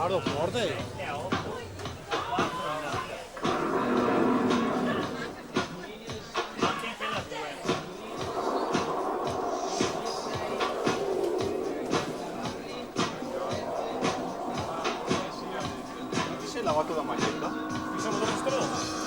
Claro, forte. Ti sei lavato la maglietta? Mi siamo dopo stronzo.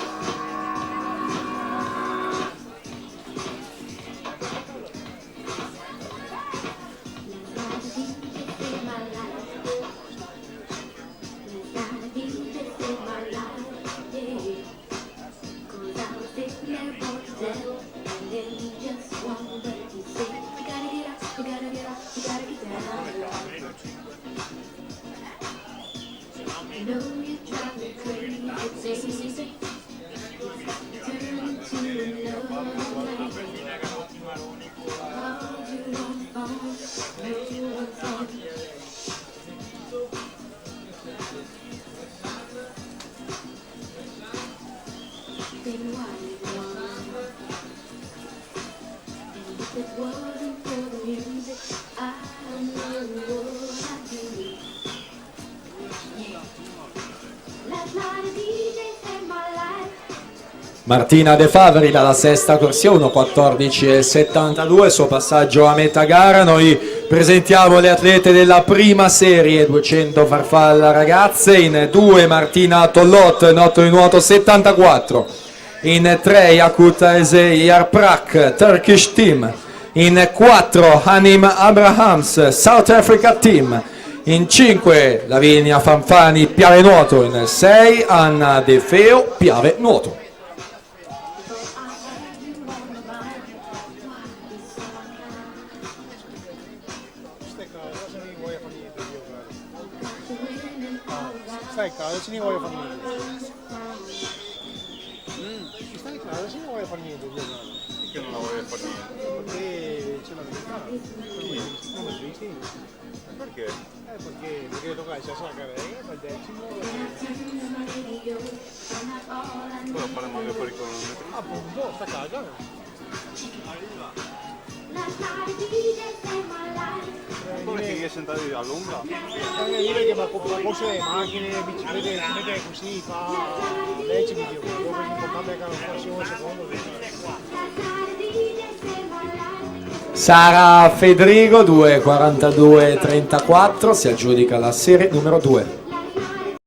Martina De Faveri dalla sesta corsia 1:14:72, suo passaggio a metà gara. Noi presentiamo le atlete della prima serie 200 farfalla ragazze. In 2 Martina Tollot, noto di nuoto 74. In 3 Yakut Ezei Yarprak, Turkish Team. In 4 Hanim Abrahams, South Africa Team. In 5 Lavinia Fanfani, Piave Nuoto. In 6 Anna De Feo, Piave Nuoto. Stecca, adesso ne voglio fare niente. Stecca, adesso non voglio fare niente. Perché non la voglio fare niente? Perché c'è la verità. Non mi tristi. Perché? Perché tocca la gara il decimo. Poi faremo anche per i cronometri. Appunto, sta casa. Come che riesci a andare a lunga? Dire che va a corso le macchine, biciclette, così, fa decimi, dove è importante che non sia un secondo. Sara Federico 2:42:34 si aggiudica la serie numero 2.